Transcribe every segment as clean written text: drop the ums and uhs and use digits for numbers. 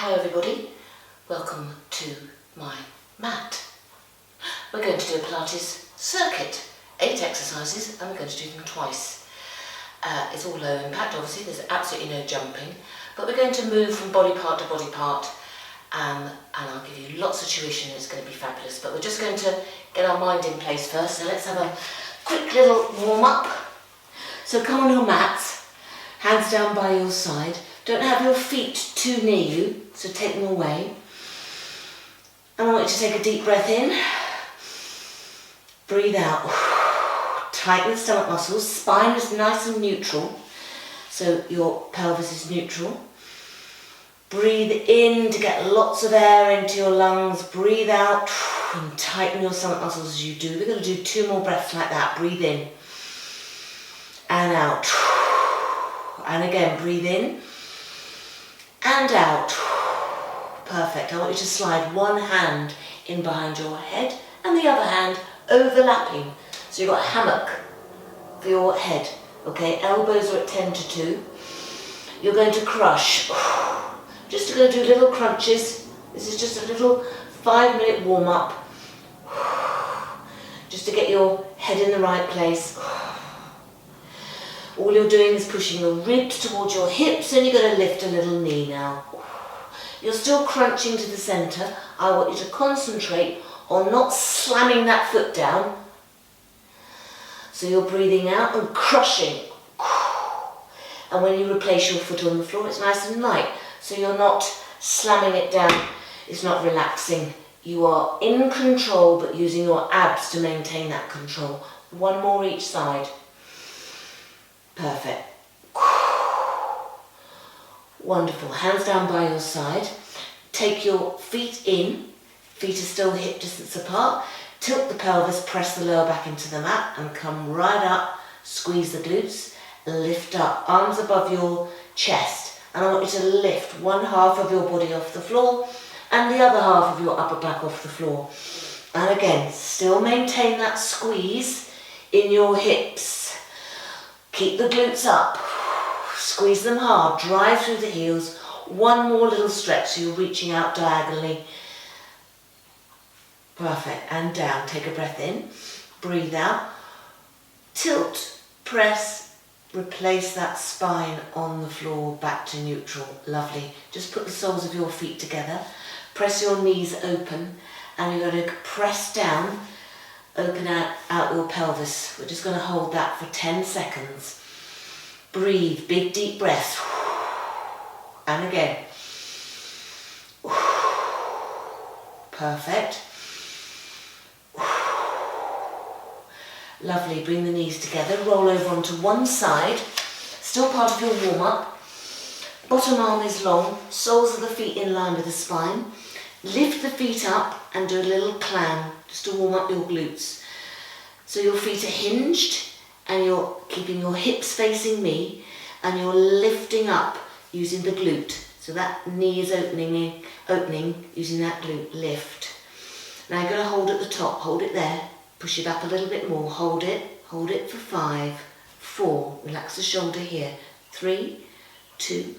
Hello everybody, welcome to my mat. We're going to do a Pilates circuit, 8 exercises, and we're going to do them twice. It's all low impact, obviously, there's absolutely no jumping, but we're going to move from body part to body part, and I'll give you lots of tuition. It's going to be fabulous, but we're just going to get our mind in place first, so let's have a quick little warm up. So come on your mats, hands down by your side. Don't have your feet too near you, so take them away. And I want you to take a deep breath in. Breathe out. Tighten the stomach muscles. Spine is nice and neutral, so your pelvis is neutral. Breathe in to get lots of air into your lungs. Breathe out and tighten your stomach muscles as you do. We're going to do 2 more breaths like that. Breathe in and out. And again, breathe in and out. Perfect. I want you to slide one hand in behind your head and the other hand overlapping. So you've got a hammock for your head. Okay, elbows are at 10 to 2. You're going to crush. Just going to do little crunches. This is just a little 5-minute warm up. Just to get your head in the right place. All you're doing is pushing your ribs towards your hips, and you're going to lift a little knee now. You're still crunching to the centre. I want you to concentrate on not slamming that foot down. So you're breathing out and crushing. And when you replace your foot on the floor, it's nice and light. So you're not slamming it down. It's not relaxing. You are in control, but using your abs to maintain that control. 1 more each side. Perfect. Wonderful. Hands down by your side. Take your feet in. Feet are still hip distance apart. Tilt the pelvis, press the lower back into the mat and come right up. Squeeze the glutes. Lift up. Arms above your chest. And I want you to lift one half of your body off the floor and the other half of your upper back off the floor. And again, still maintain that squeeze in your hips. Keep the glutes up, squeeze them hard, drive through the heels. 1 more little stretch, so you're reaching out diagonally. Perfect, and down. Take a breath in, breathe out, tilt, press, replace that spine on the floor back to neutral. Lovely. Just put the soles of your feet together, press your knees open, and you're going to press down. Open out your pelvis. We're just going to hold that for 10 seconds. Breathe, big deep breath. And again. Perfect. Lovely, bring the knees together, roll over onto one side. Still part of your warm-up. Bottom arm is long, soles of the feet in line with the spine. Lift the feet up and do a little clam, just to warm up your glutes. So your feet are hinged and you're keeping your hips facing me and you're lifting up using the glute. So that knee is opening using that glute. Lift. Now you're going to hold at the top, hold it there, push it up a little bit more, hold it for 5, 4, relax the shoulder here, 3, 2,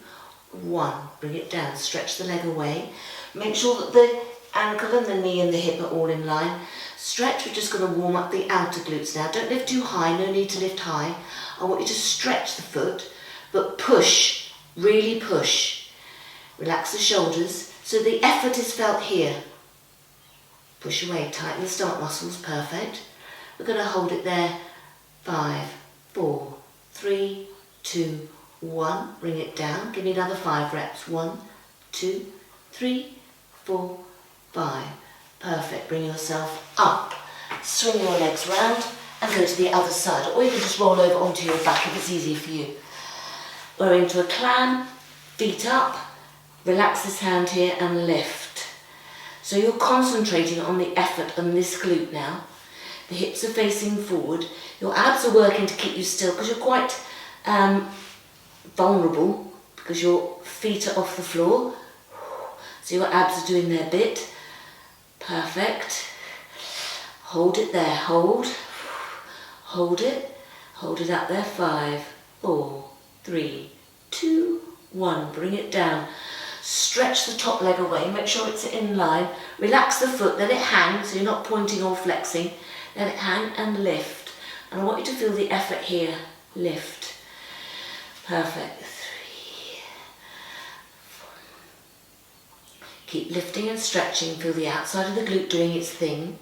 1, bring it down, stretch the leg away. Make sure that the ankle and the knee and the hip are all in line. Stretch, we're just going to warm up the outer glutes now. Don't lift too high, no need to lift high. I want you to stretch the foot, but push, really push. Relax the shoulders, so the effort is felt here. Push away, tighten the stomach muscles, perfect. We're going to hold it there, 5, 4, 3, 2, 1. Bring it down, give me another 5 reps. 1, 2, 3, 4, 5. Perfect. Bring yourself up. Swing your legs round and go to the other side. Or you can just roll over onto your back if it's easier for you. We're into a clam. Feet up. Relax this hand here and lift. So you're concentrating on the effort on this glute now. The hips are facing forward. Your abs are working to keep you still because you're quite vulnerable because your feet are off the floor. So your abs are doing their bit. Perfect. Hold it there. Hold it up there. 5, 4, 3, 2, 1. Bring it down. Stretch the top leg away, make sure it's in line. Relax the foot, let it hang, so you're not pointing or flexing. Let it hang and lift. And I want you to feel the effort here. Lift. Perfect. 3, 4. Keep lifting and stretching. Feel the outside of the glute doing its thing.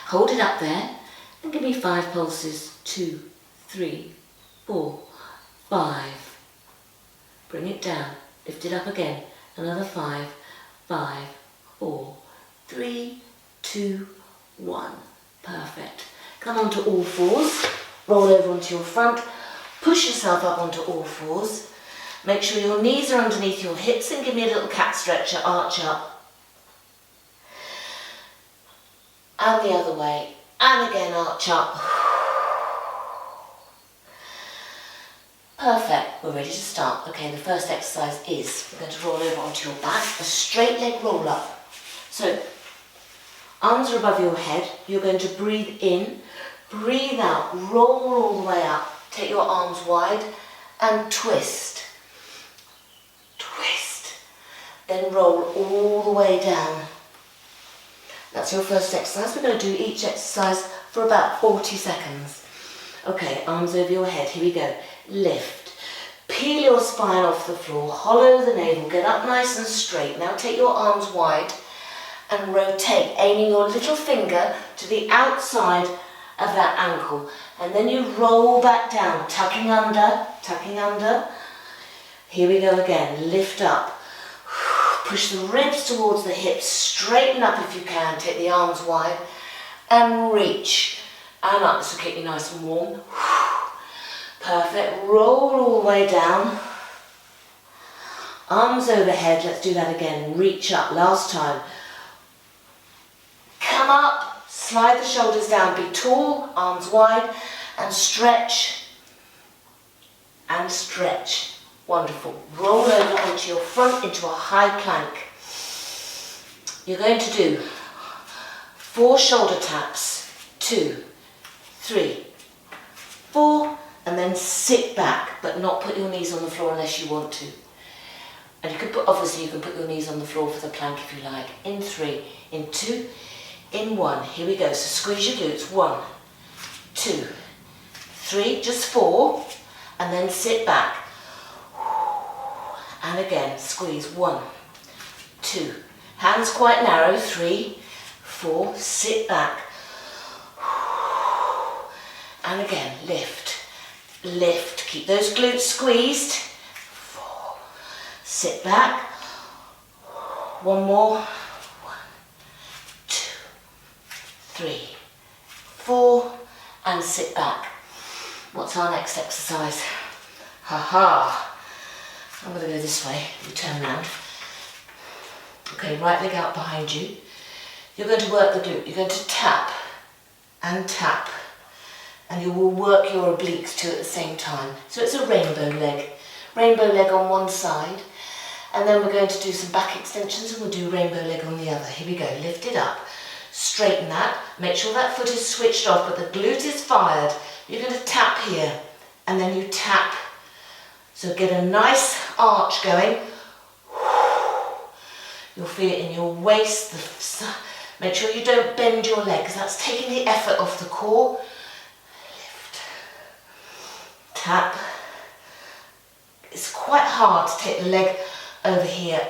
Hold it up there and give me 5 pulses. 2, 3, 4, 5. Bring it down. Lift it up again. Another 5, 5, 4, 3, 2, 1. Perfect. Come onto all fours. Roll over onto your front. Push yourself up onto all fours. Make sure your knees are underneath your hips and give me a little cat stretcher, arch up. And the other way. And again, arch up. Perfect. We're ready to start. Okay, the first exercise is we're going to roll over onto your back, a straight leg roll up. So, arms are above your head. You're going to breathe in, breathe out, roll all the way up. Take your arms wide and twist. Twist. Then roll all the way down. That's your first exercise. We're going to do each exercise for about 40 seconds. Okay, arms over your head. Here we go. Lift. Peel your spine off the floor. Hollow the navel. Get up nice and straight. Now take your arms wide and rotate, aiming your little finger to the outside of that ankle. And then you roll back down, tucking under, tucking under. Here we go again. Lift up. Push the ribs towards the hips. Straighten up if you can. Take the arms wide and reach. And up. This will keep you nice and warm. Perfect. Roll all the way down. Arms overhead. Let's do that again. Reach up. Last time. Come up. Slide the shoulders down. Be tall. Arms wide. And stretch. And stretch. Wonderful. Roll over onto your front into a high plank. You're going to do 4 shoulder taps. 2, 3, 4, and then sit back, but not put your knees on the floor unless you want to. And you can put, obviously you can put your knees on the floor for the plank if you like. In 3, in 2, in 1. Here we go. So squeeze your glutes. 1, 2, 3, just 4, and then sit back. And again, squeeze. 1, 2, hands quite narrow. 3, 4, sit back. And again, lift, lift. Keep those glutes squeezed. 4, sit back. 1 more. 1, 2, 3, 4, and sit back. What's our next exercise? Ha. I'm going to go this way. You turn around. Okay, right leg out behind you. You're going to work the glute. You're going to tap and tap. And you will work your obliques too at the same time. So it's a rainbow leg. Rainbow leg on one side. And then we're going to do some back extensions and we'll do rainbow leg on the other. Here we go. Lift it up. Straighten that. Make sure that foot is switched off, but the glute is fired. You're going to tap here. And then you tap. So get a nice arch going. You'll feel it in your waist. Make sure you don't bend your leg because that's taking the effort off the core. Lift. Tap. It's quite hard to take the leg over here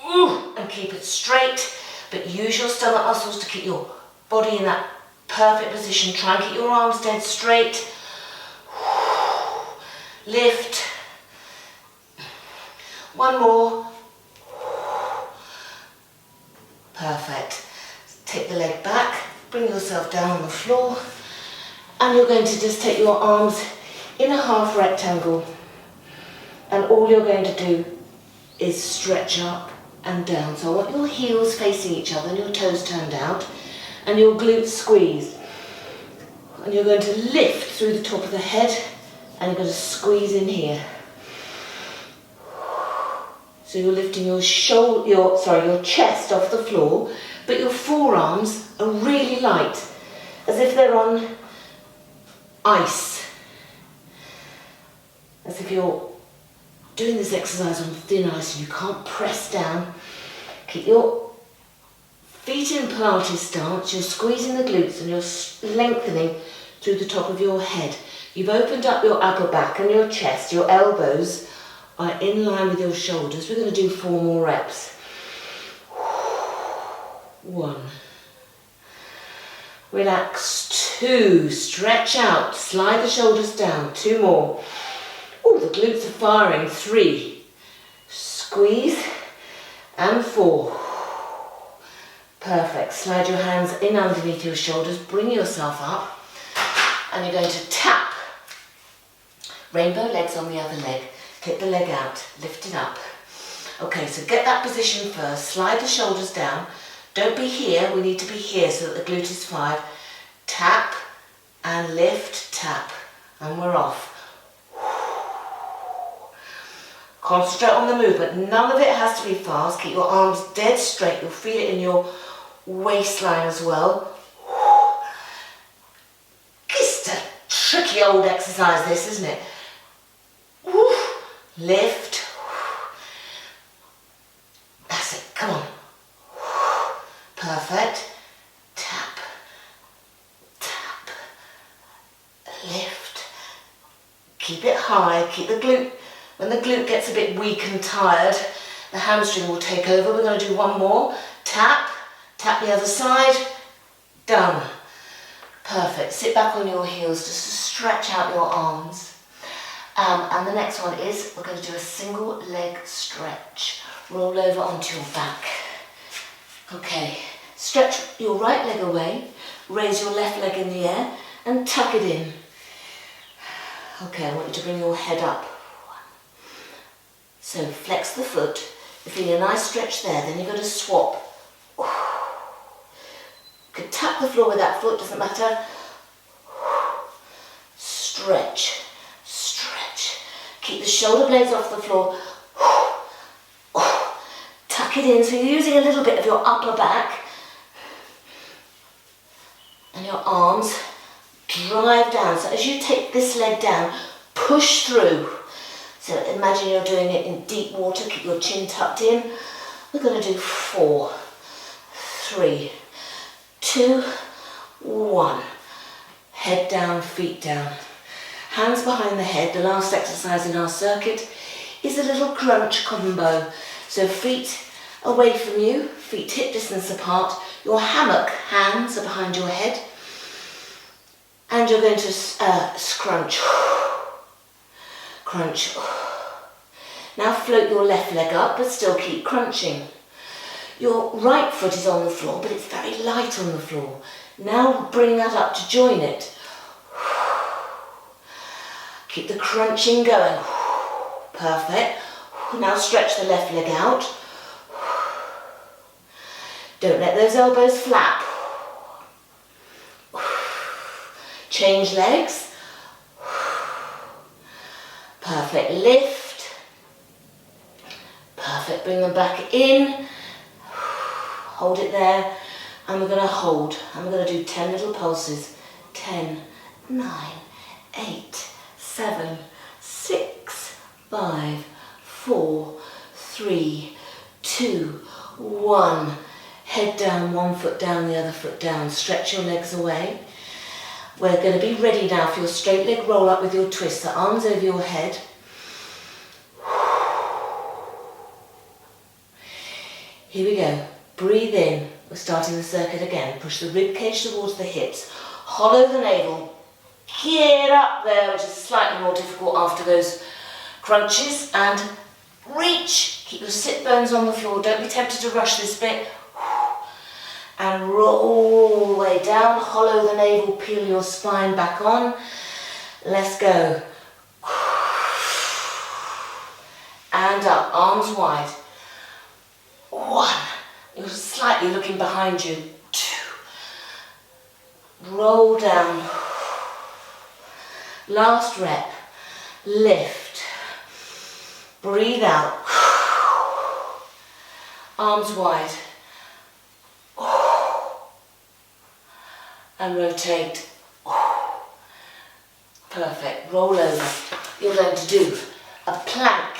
and keep it straight, but use your stomach muscles to keep your body in that perfect position. Try and keep your arms dead straight. Lift. 1 more. Perfect. Take the leg back, bring yourself down on the floor, and you're going to just take your arms in a half rectangle, and all you're going to do is stretch up and down. So I want your heels facing each other and your toes turned out, and your glutes squeezed. And you're going to lift through the top of the head, and you're going to squeeze in here. So you're lifting your chest off the floor, but your forearms are really light, as if they're on ice. As if you're doing this exercise on thin ice and you can't press down, keep your feet in Pilates stance, you're squeezing the glutes and you're lengthening through the top of your head. You've opened up your upper back and your chest, your elbows are in line with your shoulders. We're going to do 4 more reps. 1. Relax. 2. Stretch out. Slide the shoulders down. 2 more. Oh, the glutes are firing. 3. Squeeze. And 4. Perfect. Slide your hands in underneath your shoulders. Bring yourself up. And you're going to tap. Rainbow legs on the other leg. Clip the leg out. Lift it up. Okay, so get that position first. Slide the shoulders down. Don't be here. We need to be here so that the glute is fired. Tap and lift. Tap. And we're off. Concentrate on the movement. None of it has to be fast. Keep your arms dead straight. You'll feel it in your waistline as well. It's a tricky old exercise, this, isn't it? Lift. That's it. Come on. Perfect. Tap. Tap. Lift. Keep it high. Keep the glute. When the glute gets a bit weak and tired, the hamstring will take over. We're going to do 1 more. Tap. Tap the other side. Done. Perfect. Sit back on your heels just to stretch out your arms. And the next one is, we're going to do a single leg stretch. Roll over onto your back. Okay. Stretch your right leg away. Raise your left leg in the air and tuck it in. Okay, I want you to bring your head up. So flex the foot. You're feeling a nice stretch there. Then you're going to swap. You can tap the floor with that foot, doesn't matter. Stretch, stretch. Keep the shoulder blades off the floor. Tuck it in, so you're using a little bit of your upper back. And your arms drive down. So as you take this leg down, push through. So imagine you're doing it in deep water. Keep your chin tucked in. We're going to do 4, 3, 2, 1. Head down, feet down. Hands behind the head. The last exercise in our circuit is a little crunch combo. So feet away from you, feet hip distance apart. Your hammock hands are behind your head. And you're going to scrunch. Crunch. Now float your left leg up, but still keep crunching. Your right foot is on the floor, but it's very light on the floor. Now bring that up to join it. Keep the crunching going. Perfect. Now stretch the left leg out. Don't let those elbows flap. Change legs. Perfect. Lift. Perfect. Bring them back in. Hold it there. And we're going to hold. And we're going to do 10 little pulses. 10, 9, 8, 7, 6, 5, 4, 3, 2, 1. Head down, one foot down, the other foot down. Stretch your legs away. We're going to be ready now for your straight leg roll up with your twist. The arms over your head. Here we go. Breathe in. We're starting the circuit again. Push the rib cage towards the hips. Hollow the navel. Get up there, which is slightly more difficult after those crunches. And reach. Keep your sit bones on the floor. Don't be tempted to rush this bit. And roll all the way down. Hollow the navel. Peel your spine back on. Let's go. And up. Arms wide. 1. You're slightly looking behind you. 2. Roll down. Last rep. Lift. Breathe out. Arms wide. And rotate. Perfect. Roll over. You're going to do a plank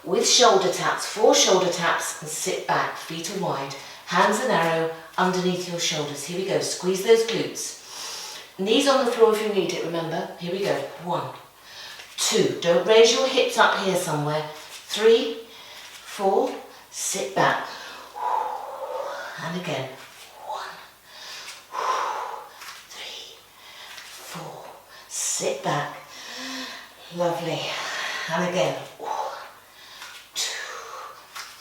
with shoulder taps, 4 shoulder taps, and sit back, feet are wide, hands are narrow, underneath your shoulders. Here we go, squeeze those glutes. Knees on the floor if you need it, remember. Here we go, 1, 2, don't raise your hips up here somewhere, 3, 4, sit back, and again, 1, 3, 4, sit back, lovely, and again, 1, 2,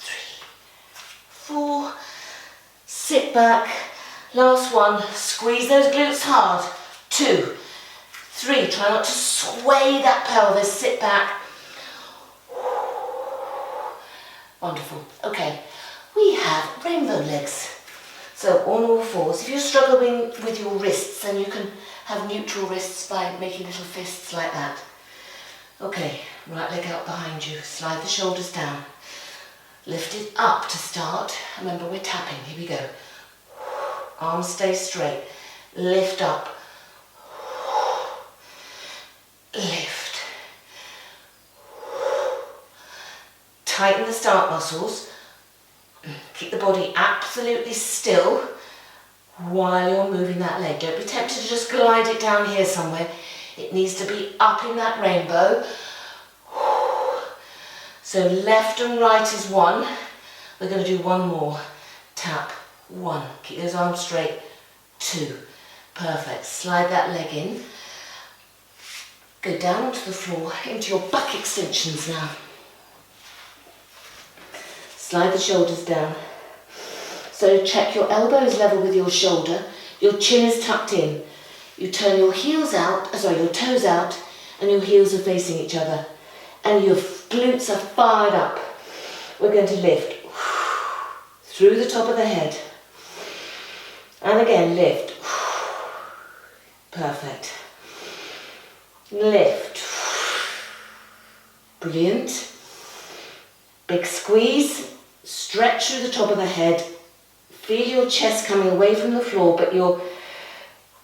3, 4, sit back, last one, squeeze those glutes hard, 2, 3, try not to sway that pelvis, sit back, wonderful, okay, we have rainbow legs, so on all fours. If you're struggling with your wrists, then you can have neutral wrists by making little fists like that. Okay, right leg out behind you, slide the shoulders down, lift it up to start, remember we're tapping, here we go, arms stay straight, lift up, lift, tighten the stomach muscles, keep the body absolutely still while you're moving that leg. Don't be tempted to just glide it down here somewhere. It needs to be up in that rainbow. So left and right is 1. We're going to do 1 more. Tap, 1. Keep those arms straight. 2. Perfect. Slide that leg in. Go down onto the floor into your back extensions now. Slide the shoulders down. So check your elbows level with your shoulder. Your chin is tucked in. You turn your heels out, your toes out, and your heels are facing each other. And your glutes are fired up. We're going to lift through the top of the head. And again, lift. Perfect. Lift. Brilliant. Big squeeze. Stretch through the top of the head. Feel your chest coming away from the floor, but you're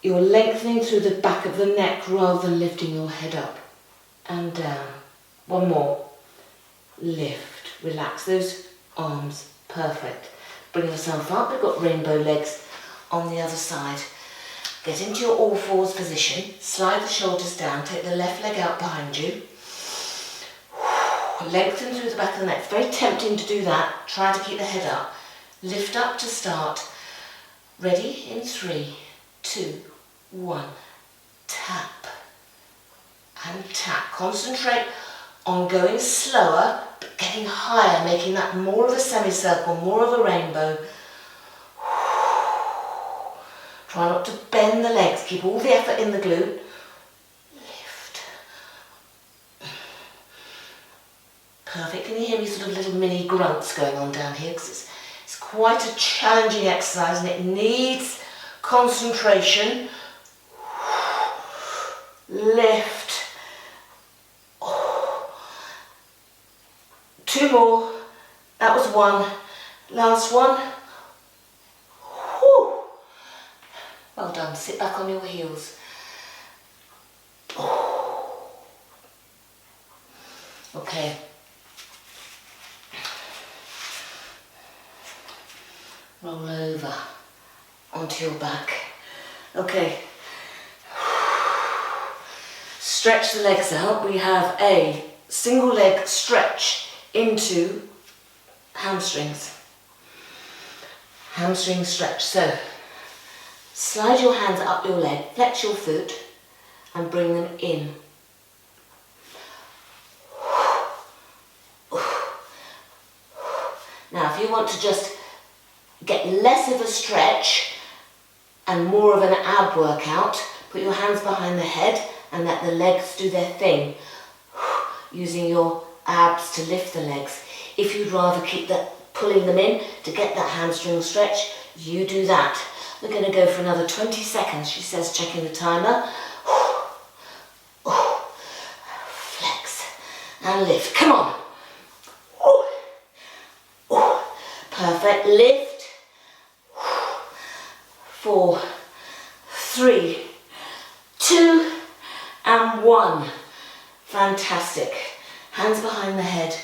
lengthening through the back of the neck rather than lifting your head up and down. 1 more. Lift. Relax those arms. Perfect. Bring yourself up. We've got rainbow legs on the other side. Get into your all fours position. Slide the shoulders down. Take the left leg out behind you. Lengthen through the back of the neck. It's very tempting to do that. Try to keep the head up. Lift up to start. Ready? In 3, 2, 1. Tap and tap. Concentrate on going slower, but getting higher, making that more of a semicircle, more of a rainbow. Try not to bend the legs. Keep all the effort in the glute. Lift. Perfect. Can you hear me sort of little mini grunts going on down here? Because it's quite a challenging exercise and it needs concentration. Lift. 2 more. That was 1. Last one. Whew. Well done. Sit back on your heels. Okay. Roll over onto your back. Okay. Stretch the legs out. We have a single leg stretch into hamstrings. Hamstring stretch. So slide your hands up your leg, flex your foot and bring them in. Now if you want to just get less of a stretch and more of an ab workout, put your hands behind the head and let the legs do their thing, using your abs to lift the legs. If you'd rather keep pulling them in to get that hamstring stretch, you do that. We're going to go for another 20 seconds, she says, checking the timer. Flex and lift. Come on. Perfect. Lift. 4, 3, 2, and 1. Fantastic. Hands behind the head.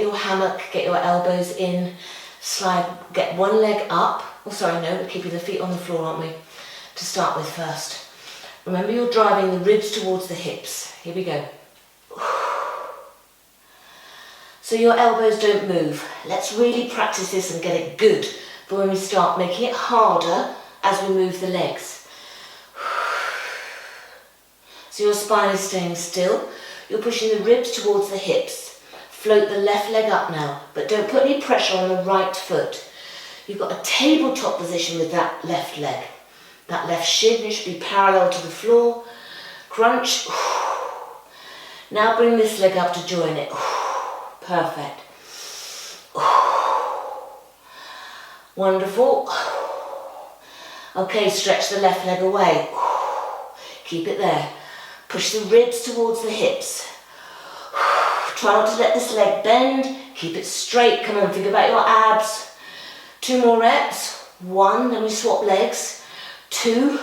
your hammock, get your elbows in, slide, get one leg up. Oh, sorry, no, we're keeping the feet on the floor, aren't we? To start with first. Remember, you're driving the ribs towards the hips. Here we go. So your elbows don't move. Let's really practice this and get it good for when we start making it harder as we move the legs. So your spine is staying still. You're pushing the ribs towards the hips. Float the left leg up now, but don't put any pressure on the right foot. You've got a tabletop position with that left leg. That left shin should be parallel to the floor. Crunch. Now bring this leg up to join it. Perfect. Wonderful. Okay, stretch the left leg away. Keep it there. Push the ribs towards the hips. Try not to let this leg bend. Keep it straight. Come on, think about your abs. 2 more reps. 1, then we swap legs. 2,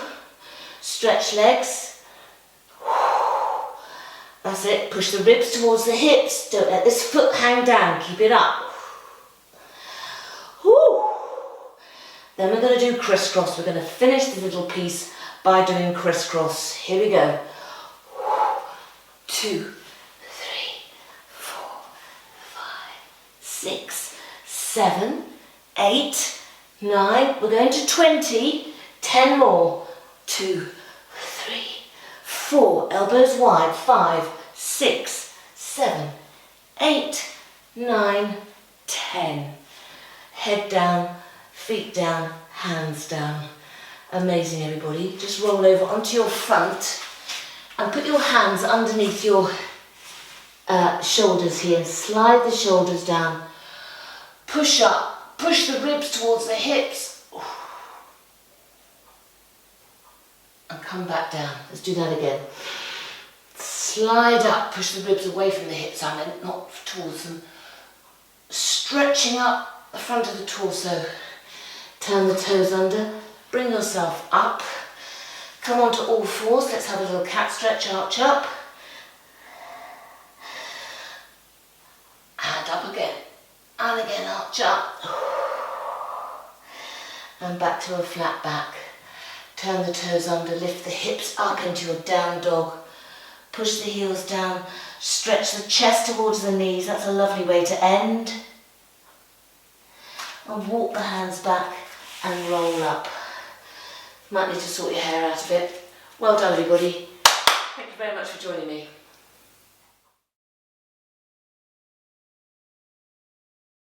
stretch legs. That's it. Push the ribs towards the hips. Don't let this foot hang down. Keep it up. Then we're going to do crisscross. We're going to finish the little piece by doing crisscross. Here we go. 2, 3, 4, 5, 6, 7, 8, 9. We're going to 20. 10 more. 2, 3, 4. Elbows wide. 5, 6, 7, 8, 9, 10. Head down, feet down, hands down. Amazing, everybody. Just roll over onto your front and put your hands underneath your shoulders here. Slide the shoulders down. Push up. Push the ribs towards the hips. And come back down. Let's do that again. Slide up. Push the ribs away from the hips. I meant not towards them. Stretching up the front of the torso. Turn the toes under. Bring yourself up. Come onto all fours. Let's have a little cat stretch. Arch up. And up again. And again, arch up. And back to a flat back. Turn the toes under. Lift the hips up into your down dog. Push the heels down. Stretch the chest towards the knees. That's a lovely way to end. And walk the hands back and roll up. Might need to sort your hair out a bit. Well done, everybody. Thank you very much for joining me.